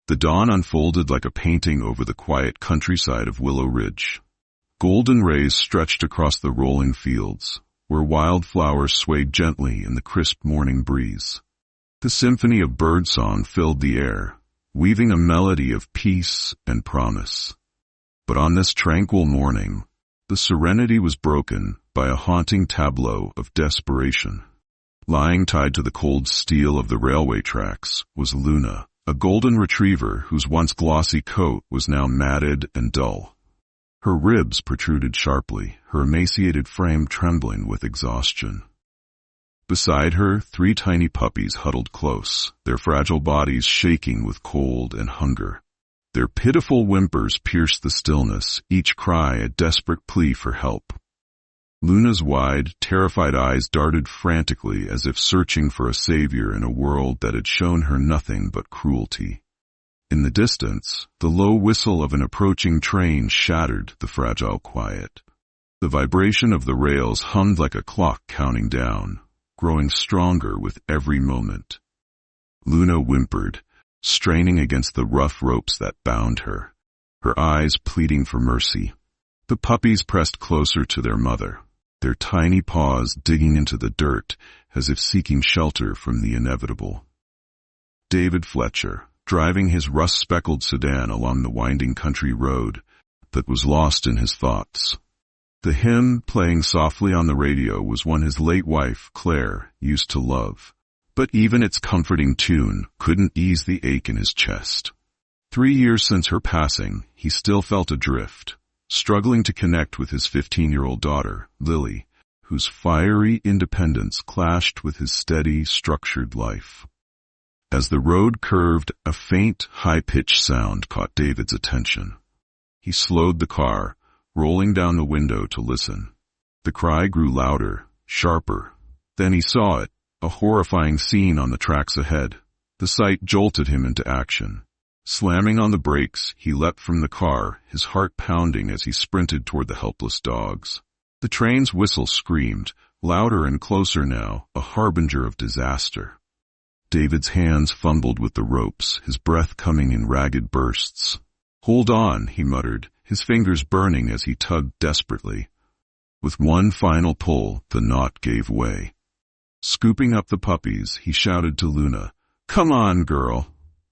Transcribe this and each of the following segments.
The dawn unfolded like a painting over the quiet countryside of Willow Ridge. Golden rays stretched across the rolling fields, where wildflowers swayed gently in the crisp morning breeze. The symphony of birdsong filled the air, weaving a melody of peace and promise. But on this tranquil morning, the serenity was broken by a haunting tableau of desperation. Lying tied to the cold steel of the railway tracks was Luna, a golden retriever whose once glossy coat was now matted and dull. Her ribs protruded sharply, her emaciated frame trembling with exhaustion. Beside her, 3 tiny puppies huddled close, their fragile bodies shaking with cold and hunger. Their pitiful whimpers pierced the stillness, each cry a desperate plea for help. Luna's wide, terrified eyes darted frantically as if searching for a savior in a world that had shown her nothing but cruelty. In the distance, the low whistle of an approaching train shattered the fragile quiet. The vibration of the rails hummed like a clock counting down, growing stronger with every moment. Luna whimpered, straining against the rough ropes that bound her, her eyes pleading for mercy. The puppies pressed closer to their mother, their tiny paws digging into the dirt as if seeking shelter from the inevitable. David Fletcher, driving his rust-speckled sedan along the winding country road that was lost in his thoughts. The hymn playing softly on the radio was one his late wife, Claire, used to love, but even its comforting tune couldn't ease the ache in his chest. 3 years since her passing, he still felt adrift, struggling to connect with his 15-year-old daughter, Lily, whose fiery independence clashed with his steady, structured life. As the road curved, a faint, high-pitched sound caught David's attention. He slowed the car, rolling down the window to listen. The cry grew louder, sharper. Then he saw it, a horrifying scene on the tracks ahead. The sight jolted him into action. Slamming on the brakes, he leapt from the car, his heart pounding as he sprinted toward the helpless dogs. The train's whistle screamed, louder and closer now, a harbinger of disaster. David's hands fumbled with the ropes, his breath coming in ragged bursts. "Hold on," he muttered, his fingers burning as he tugged desperately. With one final pull, the knot gave way. Scooping up the puppies, he shouted to Luna, "Come on, girl."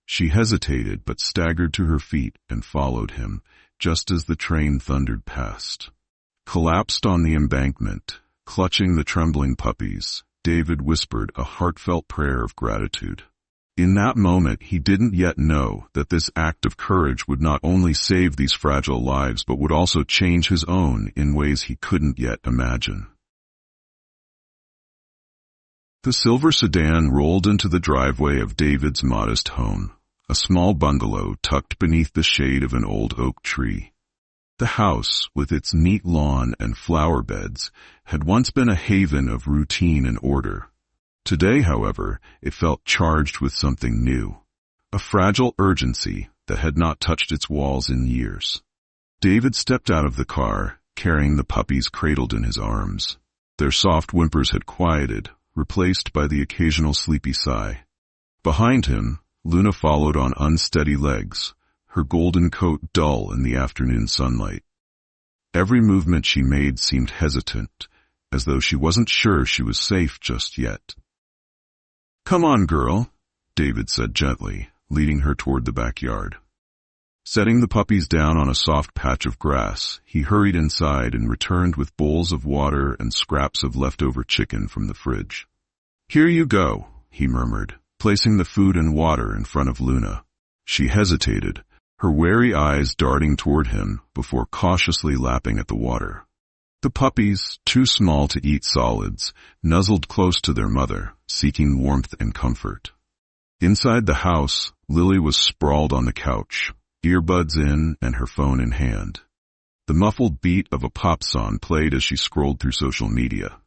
She hesitated but staggered to her feet and followed him, just as the train thundered past. Collapsed on the embankment, clutching the trembling puppies, David whispered a heartfelt prayer of gratitude. In that moment, he didn't yet know that this act of courage would not only save these fragile lives but would also change his own in ways he couldn't yet imagine. The silver sedan rolled into the driveway of David's modest home, a small bungalow tucked beneath the shade of an old oak tree. The house, with its neat lawn and flower beds, had once been a haven of routine and order. Today, however, it felt charged with something new, a fragile urgency that had not touched its walls in years. David stepped out of the car, carrying the puppies cradled in his arms. Their soft whimpers had quieted, replaced by the occasional sleepy sigh. Behind him, Luna followed on unsteady legs, her golden coat dull in the afternoon sunlight. Every movement she made seemed hesitant, as though she wasn't sure she was safe just yet. "Come on, girl," David said gently, leading her toward the backyard. Setting the puppies down on a soft patch of grass, he hurried inside and returned with bowls of water and scraps of leftover chicken from the fridge. "Here you go," he murmured, placing the food and water in front of Luna. She hesitated, her wary eyes darting toward him before cautiously lapping at the water. The puppies, too small to eat solids, nuzzled close to their mother, seeking warmth and comfort. Inside the house, Lily was sprawled on the couch, earbuds in and her phone in hand. The muffled beat of a pop song played as she scrolled through social media.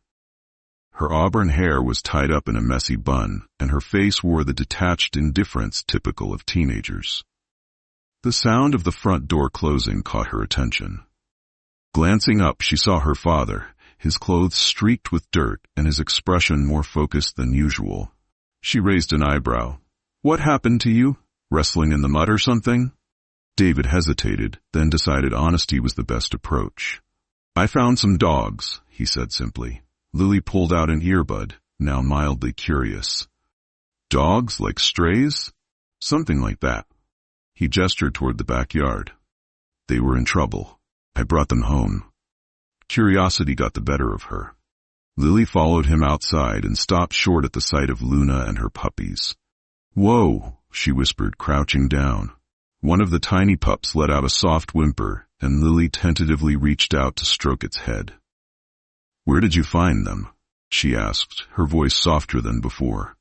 Her auburn hair was tied up in a messy bun, and her face wore the detached indifference typical of teenagers. The sound of the front door closing caught her attention. Glancing up, she saw her father, his clothes streaked with dirt and his expression more focused than usual. She raised an eyebrow. "What happened to you?" Wrestling in the mud or something? David hesitated, then decided honesty was the best approach. I found some dogs, he said simply. Lily pulled out an earbud, now mildly curious. Dogs like strays? Something like that. He gestured toward the backyard. They were in trouble. I brought them home. Curiosity got the better of her. Lily followed him outside and stopped short at the sight of Luna and her puppies. Whoa, she whispered, crouching down. One of the tiny pups let out a soft whimper, and Lily tentatively reached out to stroke its head. Where did you find them? She asked, her voice softer than before.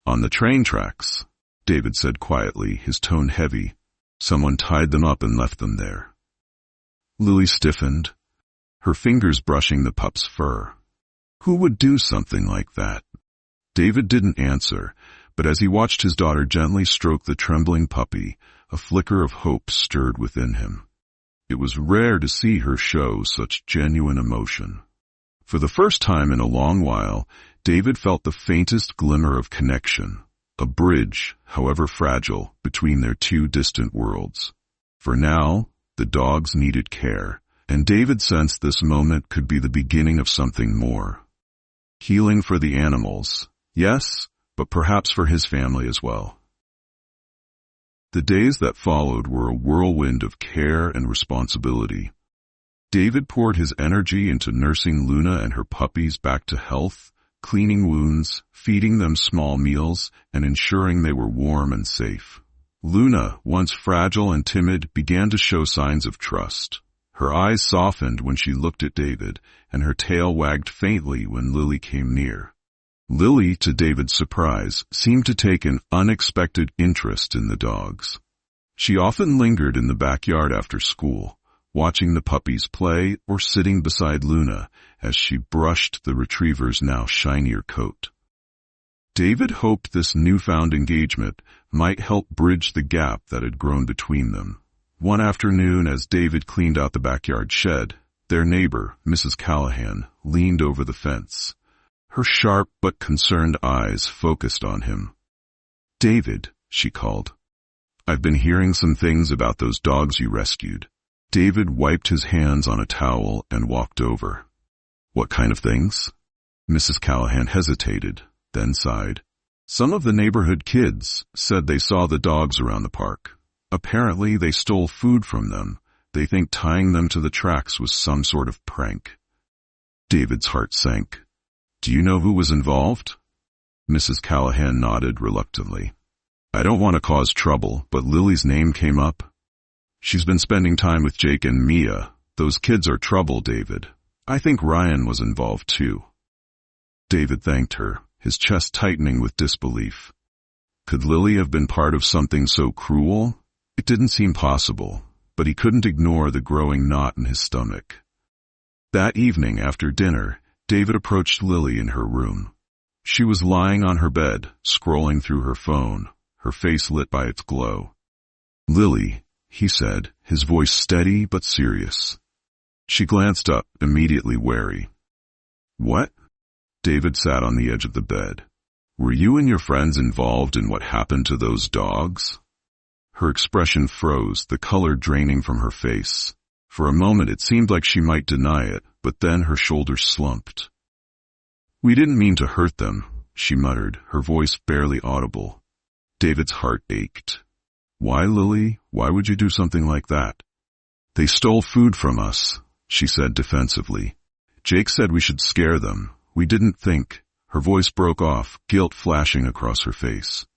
On the train tracks, David said quietly, his tone heavy. Someone tied them up and left them there. Lily stiffened, her fingers brushing the pup's fur. Who would do something like that? David didn't answer, but as he watched his daughter gently stroke the trembling puppy, a flicker of hope stirred within him. It was rare to see her show such genuine emotion. For the first time in a long while, David felt the faintest glimmer of connection, a bridge, however fragile, between their two distant worlds. For now, the dogs needed care, and David sensed this moment could be the beginning of something more. Healing for the animals, yes, but perhaps for his family as well. The days that followed were a whirlwind of care and responsibility. David poured his energy into nursing Luna and her puppies back to health, cleaning wounds, feeding them small meals, and ensuring they were warm and safe. Luna, once fragile and timid, began to show signs of trust. Her eyes softened when she looked at David, and her tail wagged faintly when Lily came near. Lily, to David's surprise, seemed to take an unexpected interest in the dogs. She often lingered in the backyard after school, watching the puppies play or sitting beside Luna as she brushed the retriever's now shinier coat. David hoped this newfound engagement might help bridge the gap that had grown between them. One afternoon, as David cleaned out the backyard shed, their neighbor, Mrs. Callahan, leaned over the fence. Her sharp but concerned eyes focused on him. David, she called. I've been hearing some things about those dogs you rescued. David wiped his hands on a towel and walked over. What kind of things? Mrs. Callahan hesitated, then sighed. Some of the neighborhood kids said they saw the dogs around the park. Apparently they stole food from them. They think tying them to the tracks was some sort of prank. David's heart sank. Do you know who was involved? Mrs. Callahan nodded reluctantly. I don't want to cause trouble, but Lily's name came up. She's been spending time with Jake and Mia. Those kids are trouble, David. I think Ryan was involved too. David thanked her, his chest tightening with disbelief. Could Lily have been part of something so cruel? It didn't seem possible, but he couldn't ignore the growing knot in his stomach. That evening after dinner, David approached Lily in her room. She was lying on her bed, scrolling through her phone, her face lit by its glow. Lily, he said, his voice steady but serious. She glanced up, immediately wary. What? David sat on the edge of the bed. Were you and your friends involved in what happened to those dogs? Her expression froze, the color draining from her face. For a moment it seemed like she might deny it, but then her shoulders slumped. We didn't mean to hurt them, she muttered, her voice barely audible. David's heart ached. Why, Lily? Why would you do something like that? They stole food from us, she said defensively. Jake said we should scare them. We didn't think. Her voice broke off, guilt flashing across her face.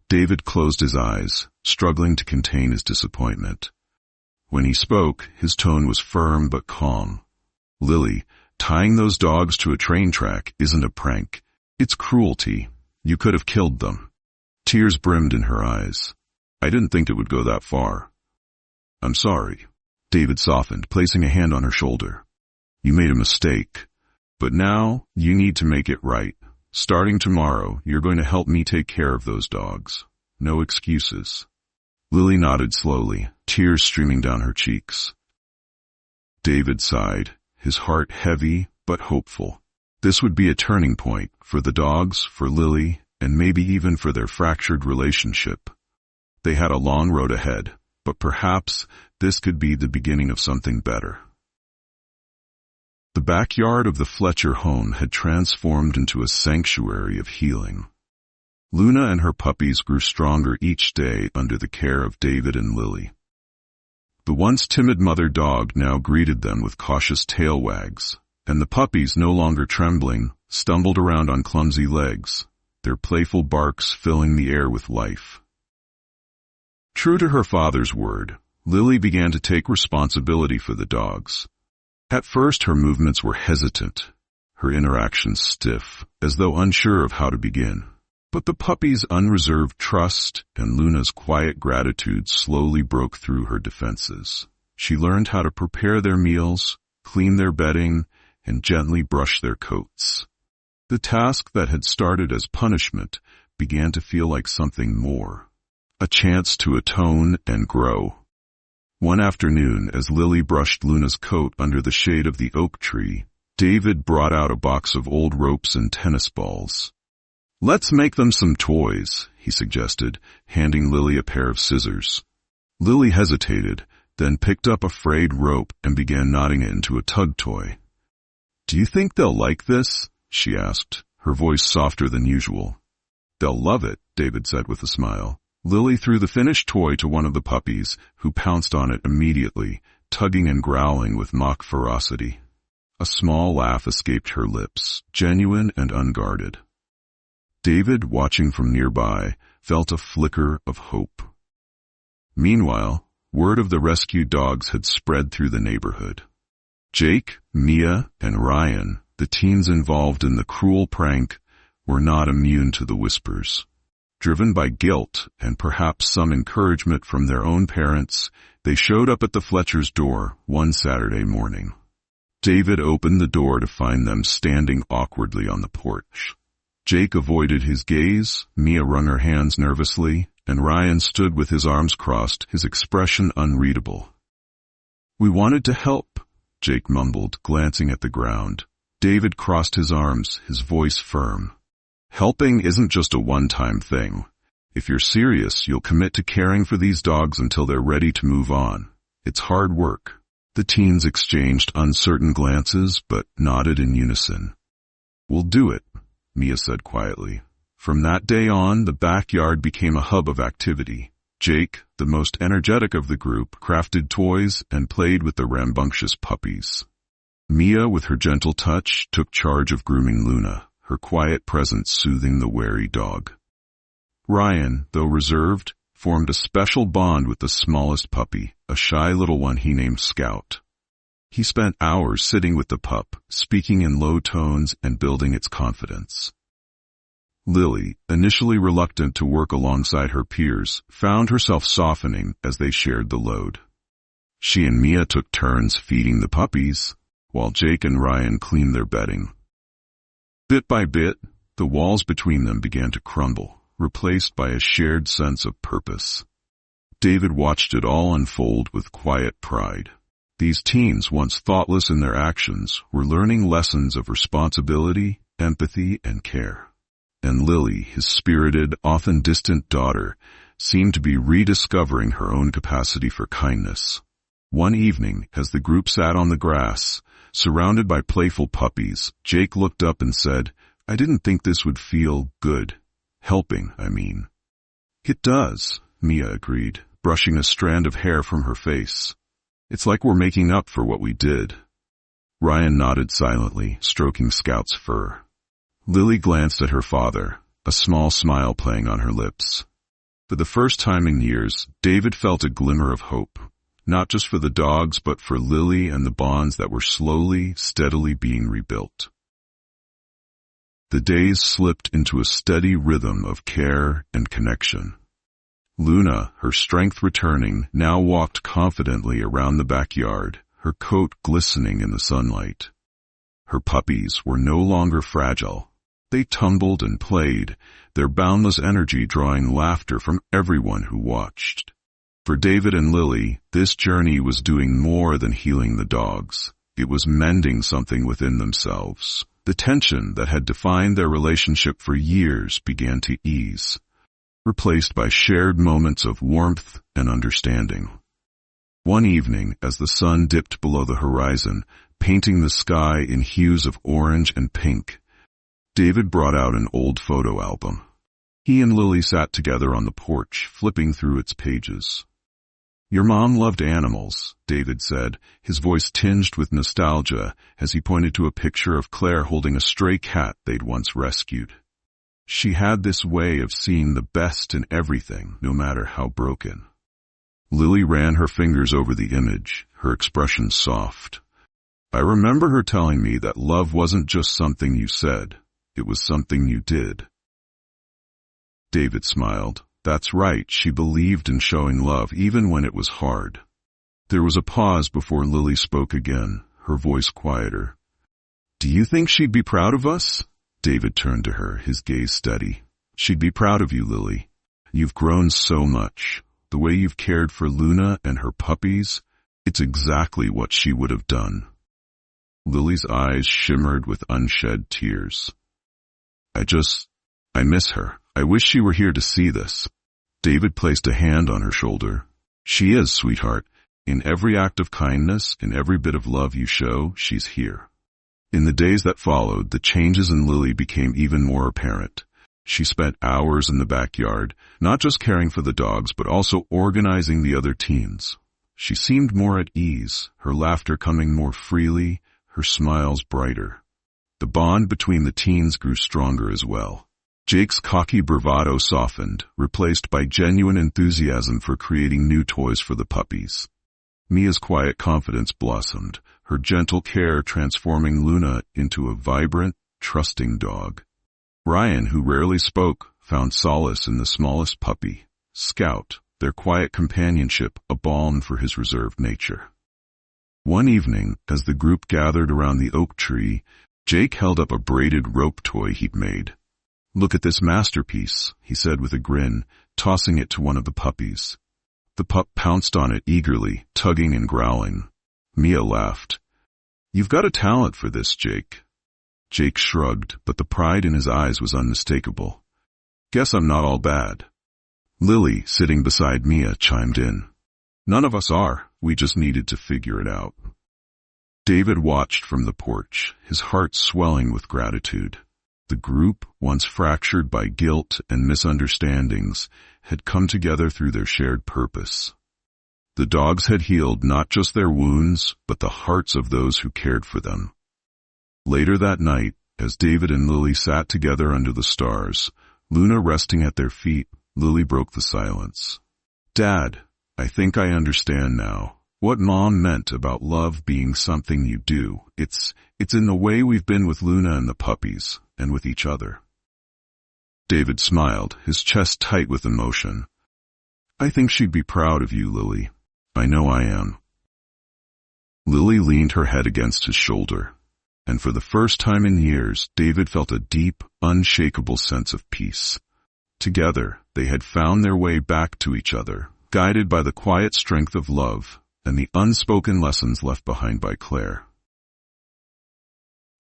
David closed his eyes, struggling to contain his disappointment. When he spoke, his tone was firm but calm. Lily, tying those dogs to a train track isn't a prank. It's cruelty. You could have killed them. Tears brimmed in her eyes. I didn't think it would go that far. I'm sorry. David softened, placing a hand on her shoulder. You made a mistake. But now, you need to make it right. Starting tomorrow, you're going to help me take care of those dogs. No excuses. Lily nodded slowly, tears streaming down her cheeks. David sighed, his heart heavy but hopeful. This would be a turning point for the dogs, for Lily, and maybe even for their fractured relationship. They had a long road ahead, but perhaps this could be the beginning of something better. The backyard of the Fletcher home had transformed into a sanctuary of healing. Luna and her puppies grew stronger each day under the care of David and Lily. The once timid mother dog now greeted them with cautious tail wags, and the puppies, no longer trembling, stumbled around on clumsy legs, their playful barks filling the air with life. True to her father's word, Lily began to take responsibility for the dogs. At first her movements were hesitant, her interactions stiff, as though unsure of how to begin. But the puppy's unreserved trust and Luna's quiet gratitude slowly broke through her defenses. She learned how to prepare their meals, clean their bedding, and gently brush their coats. The task that had started as punishment began to feel like something more, a chance to atone and grow. One afternoon, as Lily brushed Luna's coat under the shade of the oak tree, David brought out a box of old ropes and tennis balls. "Let's make them some toys," he suggested, handing Lily a pair of scissors. Lily hesitated, then picked up a frayed rope and began knotting it into a tug toy. "Do you think they'll like this?" she asked, her voice softer than usual. "They'll love it," David said with a smile. Lily threw the finished toy to one of the puppies, who pounced on it immediately, tugging and growling with mock ferocity. A small laugh escaped her lips, genuine and unguarded. David, watching from nearby, felt a flicker of hope. Meanwhile, word of the rescued dogs had spread through the neighborhood. Jake, Mia, and Ryan, the teens involved in the cruel prank, were not immune to the whispers. Driven by guilt and perhaps some encouragement from their own parents, they showed up at the Fletchers' door one Saturday morning. David opened the door to find them standing awkwardly on the porch. Jake avoided his gaze, Mia wrung her hands nervously, and Ryan stood with his arms crossed, his expression unreadable. "We wanted to help," Jake mumbled, glancing at the ground. David crossed his arms, his voice firm. "Helping isn't just a one-time thing. If you're serious, you'll commit to caring for these dogs until they're ready to move on. It's hard work." The teens exchanged uncertain glances, but nodded in unison. "We'll do it," Mia said quietly. From that day on, the backyard became a hub of activity. Jake, the most energetic of the group, crafted toys and played with the rambunctious puppies. Mia, with her gentle touch, took charge of grooming Luna, her quiet presence soothing the wary dog. Ryan, though reserved, formed a special bond with the smallest puppy, a shy little one he named Scout. He spent hours sitting with the pup, speaking in low tones and building its confidence. Lily, initially reluctant to work alongside her peers, found herself softening as they shared the load. She and Mia took turns feeding the puppies, while Jake and Ryan cleaned their bedding. Bit by bit, the walls between them began to crumble, replaced by a shared sense of purpose. David watched it all unfold with quiet pride. These teens, once thoughtless in their actions, were learning lessons of responsibility, empathy, and care. And Lily, his spirited, often distant daughter, seemed to be rediscovering her own capacity for kindness. One evening, as the group sat on the grass, surrounded by playful puppies, Jake looked up and said, "I didn't think this would feel good. Helping, I mean." "It does," Mia agreed, brushing a strand of hair from her face. "It's like we're making up for what we did." Ryan nodded silently, stroking Scout's fur. Lily glanced at her father, a small smile playing on her lips. For the first time in years, David felt a glimmer of hope, not just for the dogs but for Lily and the bonds that were slowly, steadily being rebuilt. The days slipped into a steady rhythm of care and connection. Luna, her strength returning, now walked confidently around the backyard, her coat glistening in the sunlight. Her puppies were no longer fragile. They tumbled and played, their boundless energy drawing laughter from everyone who watched. For David and Lily, this journey was doing more than healing the dogs. It was mending something within themselves. The tension that had defined their relationship for years began to ease. replaced by shared moments of warmth and understanding. One evening, as the sun dipped below the horizon, painting the sky in hues of orange and pink, David brought out an old photo album. He and Lily sat together on the porch, flipping through its pages. "Your mom loved animals," David said, his voice tinged with nostalgia as he pointed to a picture of Claire holding a stray cat they'd once rescued. "She had this way of seeing the best in everything, no matter how broken." Lily ran her fingers over the image, her expression soft. "I remember her telling me that love wasn't just something you said, it was something you did." David smiled. That's right, she believed in showing love even when it was hard. There was a pause before Lily spoke again, her voice quieter. "Do you think she'd be proud of us?" David turned to her, his gaze steady. "She'd be proud of you, Lily. You've grown so much. The way you've cared for Luna and her puppies, it's exactly what she would have done." Lily's eyes shimmered with unshed tears. I miss her. I wish she were here to see this." David placed a hand on her shoulder. "She is, sweetheart. In every act of kindness, in every bit of love you show, she's here." In the days that followed, the changes in Lily became even more apparent. She spent hours in the backyard, not just caring for the dogs, but also organizing the other teens. She seemed more at ease, her laughter coming more freely, her smiles brighter. The bond between the teens grew stronger as well. Jake's cocky bravado softened, replaced by genuine enthusiasm for creating new toys for the puppies. Mia's quiet confidence blossomed, her gentle care transforming Luna into a vibrant, trusting dog. Ryan, who rarely spoke, found solace in the smallest puppy, Scout, their quiet companionship a balm for his reserved nature. One evening, as the group gathered around the oak tree, Jake held up a braided rope toy he'd made. "Look at this masterpiece," he said with a grin, tossing it to one of the puppies. The pup pounced on it eagerly, tugging and growling. Mia laughed. "You've got a talent for this, Jake." Jake shrugged, but the pride in his eyes was unmistakable. "Guess I'm not all bad." Lily, sitting beside Mia, chimed in. "None of us are. We just needed to figure it out." David watched from the porch, his heart swelling with gratitude. The group, once fractured by guilt and misunderstandings, had come together through their shared purpose. The dogs had healed not just their wounds, but the hearts of those who cared for them. Later that night, as David and Lily sat together under the stars, Luna resting at their feet, Lily broke the silence. "Dad, I think I understand now. What Mom meant about love being something you do. It's in the way we've been with Luna and the puppies, and with each other." David smiled, his chest tight with emotion. "I think she'd be proud of you, Lily. I know I am." Lily leaned her head against his shoulder, and for the first time in years, David felt a deep, unshakable sense of peace. Together, they had found their way back to each other, guided by the quiet strength of love and the unspoken lessons left behind by Claire.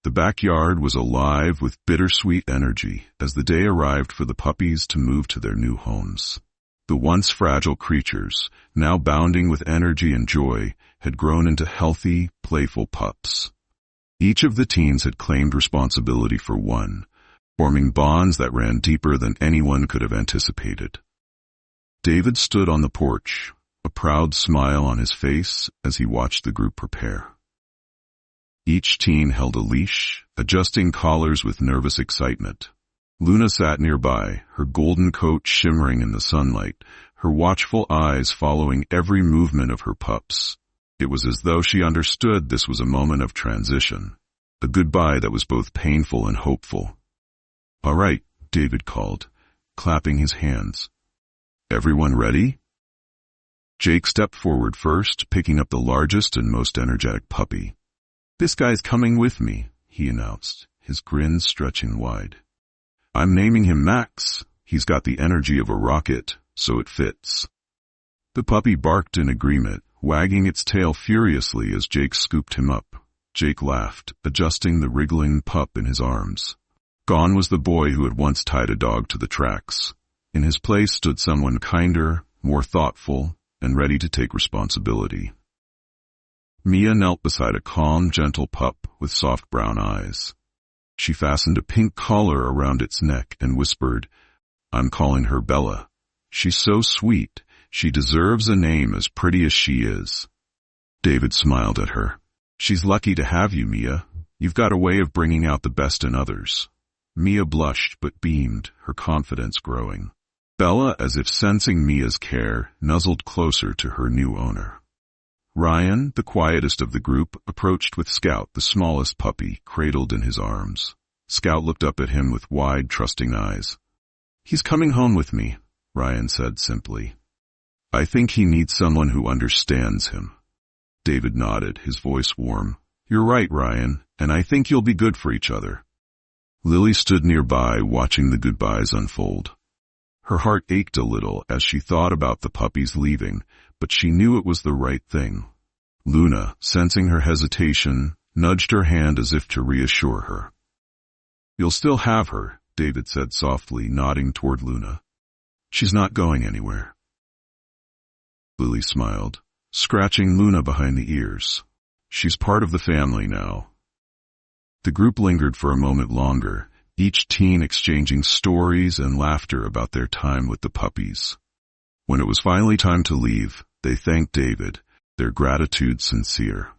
The backyard was alive with bittersweet energy as the day arrived for the puppies to move to their new homes. The once fragile creatures, now bounding with energy and joy, had grown into healthy, playful pups. Each of the teens had claimed responsibility for one, forming bonds that ran deeper than anyone could have anticipated. David stood on the porch, a proud smile on his face as he watched the group prepare. Each teen held a leash, adjusting collars with nervous excitement. Luna sat nearby, her golden coat shimmering in the sunlight, her watchful eyes following every movement of her pups. It was as though she understood this was a moment of transition, a goodbye that was both painful and hopeful. "All right," David called, clapping his hands. "Everyone ready?" Jake stepped forward first, picking up the largest and most energetic puppy. "This guy's coming with me," he announced, his grin stretching wide. "I'm naming him Max. He's got the energy of a rocket, so it fits." The puppy barked in agreement, wagging its tail furiously as Jake scooped him up. Jake laughed, adjusting the wriggling pup in his arms. Gone was the boy who had once tied a dog to the tracks. In his place stood someone kinder, more thoughtful, and ready to take responsibility. Mia knelt beside a calm, gentle pup with soft brown eyes. She fastened a pink collar around its neck and whispered, "I'm calling her Bella. She's so sweet. She deserves a name as pretty as she is." David smiled at her. "She's lucky to have you, Mia. You've got a way of bringing out the best in others." Mia blushed but beamed, her confidence growing. Bella, as if sensing Mia's care, nuzzled closer to her new owner. Ryan, the quietest of the group, approached with Scout, the smallest puppy, cradled in his arms. Scout looked up at him with wide, trusting eyes. "He's coming home with me," Ryan said simply. "I think he needs someone who understands him." David nodded, his voice warm. "You're right, Ryan, and I think you'll be good for each other." Lily stood nearby, watching the goodbyes unfold. Her heart ached a little as she thought about the puppies leaving, but she knew it was the right thing. Luna, sensing her hesitation, nudged her hand as if to reassure her. "You'll still have her," David said softly, nodding toward Luna. "She's not going anywhere." Lily smiled, scratching Luna behind the ears. "She's part of the family now." The group lingered for a moment longer, each teen exchanging stories and laughter about their time with the puppies. When it was finally time to leave, they thanked David, their gratitude sincere.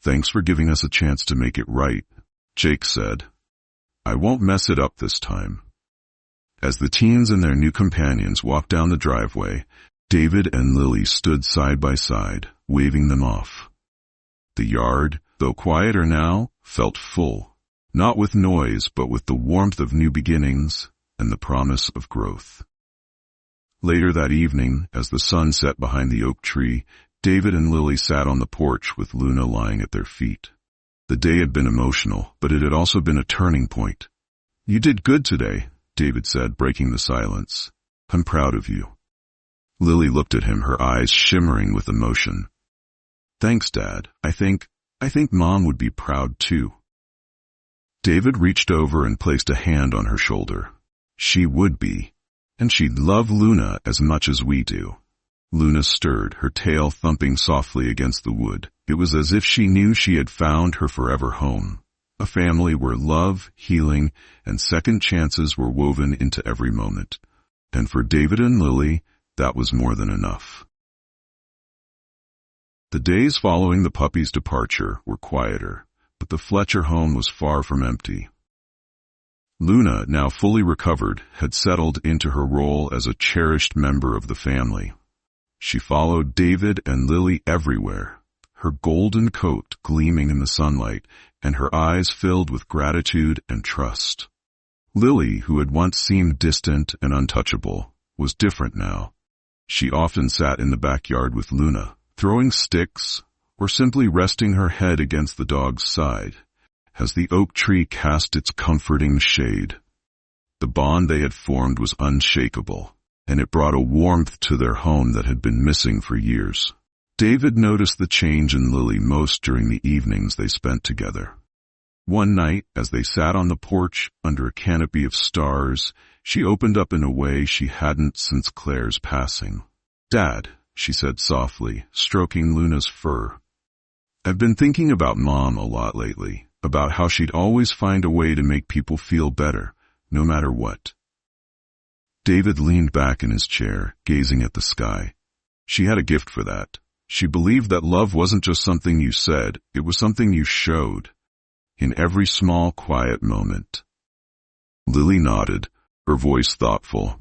"Thanks for giving us a chance to make it right," Jake said. "I won't mess it up this time." As the teens and their new companions walked down the driveway, David and Lily stood side by side, waving them off. The yard, though quieter now, felt full, not with noise but with the warmth of new beginnings and the promise of growth. Later that evening, as the sun set behind the oak tree, David and Lily sat on the porch with Luna lying at their feet. The day had been emotional, but it had also been a turning point. "You did good today," David said, breaking the silence. "I'm proud of you." Lily looked at him, her eyes shimmering with emotion. "Thanks, Dad. I think Mom would be proud too." David reached over and placed a hand on her shoulder. "She would be. And she'd love Luna as much as we do." Luna stirred, her tail thumping softly against the wood. It was as if she knew she had found her forever home, a family where love, healing, and second chances were woven into every moment. And for David and Lily, that was more than enough. The days following the puppy's departure were quieter, but the Fletcher home was far from empty. Luna, now fully recovered, had settled into her role as a cherished member of the family. She followed David and Lily everywhere, her golden coat gleaming in the sunlight and her eyes filled with gratitude and trust. Lily, who had once seemed distant and untouchable, was different now. She often sat in the backyard with Luna, throwing sticks or simply resting her head against the dog's side, as the oak tree cast its comforting shade. The bond they had formed was unshakable, and it brought a warmth to their home that had been missing for years. David noticed the change in Lily most during the evenings they spent together. One night, as they sat on the porch under a canopy of stars, she opened up in a way she hadn't since Claire's passing. "Dad," she said softly, stroking Luna's fur. "I've been thinking about Mom a lot lately, about how she'd always find a way to make people feel better, no matter what." David leaned back in his chair, gazing at the sky. She had a gift for that. She believed that love wasn't just something you said, it was something you showed, in every small, quiet moment. Lily nodded, her voice thoughtful.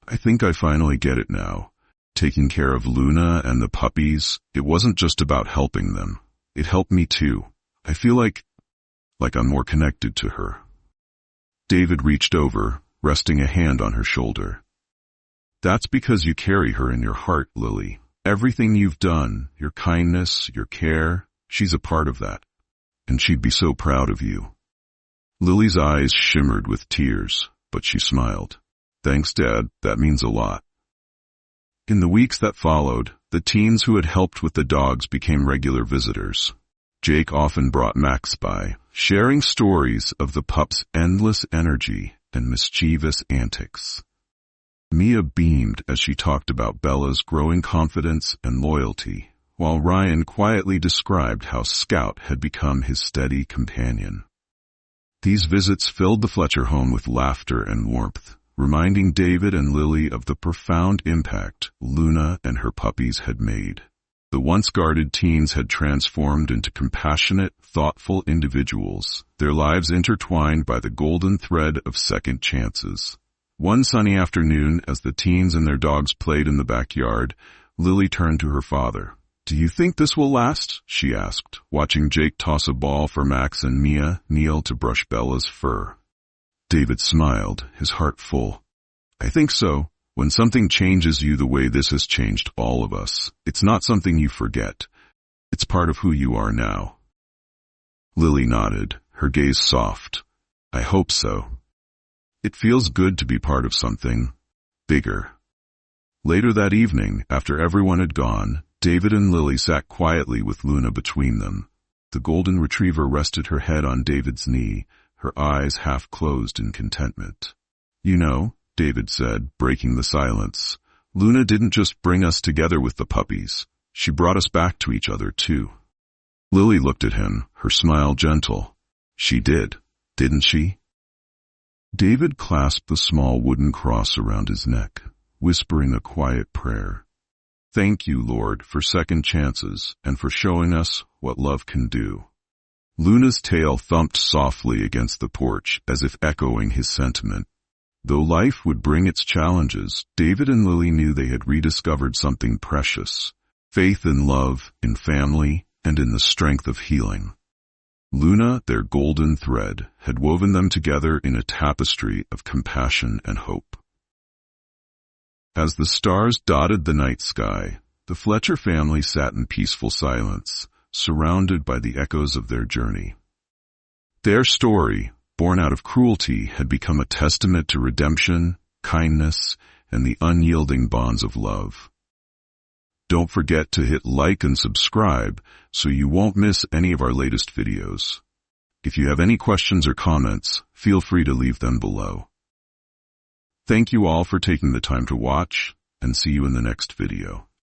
"I think I finally get it now. Taking care of Luna and the puppies, it wasn't just about helping them. It helped me too. I feel like I'm more connected to her." David reached over, resting a hand on her shoulder. "That's because you carry her in your heart, Lily. Everything you've done, your kindness, your care, she's a part of that. And she'd be so proud of you." Lily's eyes shimmered with tears, but she smiled. "Thanks, Dad. That means a lot." In the weeks that followed, the teens who had helped with the dogs became regular visitors. Jake often brought Max by, sharing stories of the pup's endless energy and mischievous antics. Mia beamed as she talked about Bella's growing confidence and loyalty, while Ryan quietly described how Scout had become his steady companion. These visits filled the Fletcher home with laughter and warmth, reminding David and Lily of the profound impact Luna and her puppies had made. The once guarded teens had transformed into compassionate, thoughtful individuals, their lives intertwined by the golden thread of second chances. One sunny afternoon, as the teens and their dogs played in the backyard, Lily turned to her father. "Do you think this will last?" she asked, watching Jake toss a ball for Max and Mia kneel to brush Bella's fur. David smiled, his heart full. "I think so. When something changes you the way this has changed all of us, it's not something you forget. It's part of who you are now." Lily nodded, her gaze soft. "I hope so. It feels good to be part of something bigger." Later that evening, after everyone had gone, David and Lily sat quietly with Luna between them. The golden retriever rested her head on David's knee, her eyes half closed in contentment. "You know," David said, breaking the silence, "Luna didn't just bring us together with the puppies. She brought us back to each other, too." Lily looked at him, her smile gentle. "She did, didn't she?" David clasped the small wooden cross around his neck, whispering a quiet prayer. "Thank you, Lord, for second chances and for showing us what love can do." Luna's tail thumped softly against the porch as if echoing his sentiment. Though life would bring its challenges, David and Lily knew they had rediscovered something precious: faith in love, in family, and in the strength of healing. Luna, their golden thread, had woven them together in a tapestry of compassion and hope. As the stars dotted the night sky, the Fletcher family sat in peaceful silence, surrounded by the echoes of their journey. Their story, born out of cruelty, had become a testament to redemption, kindness, and the unyielding bonds of love. Don't forget to hit like and subscribe so you won't miss any of our latest videos. If you have any questions or comments, feel free to leave them below. Thank you all for taking the time to watch, and see you in the next video.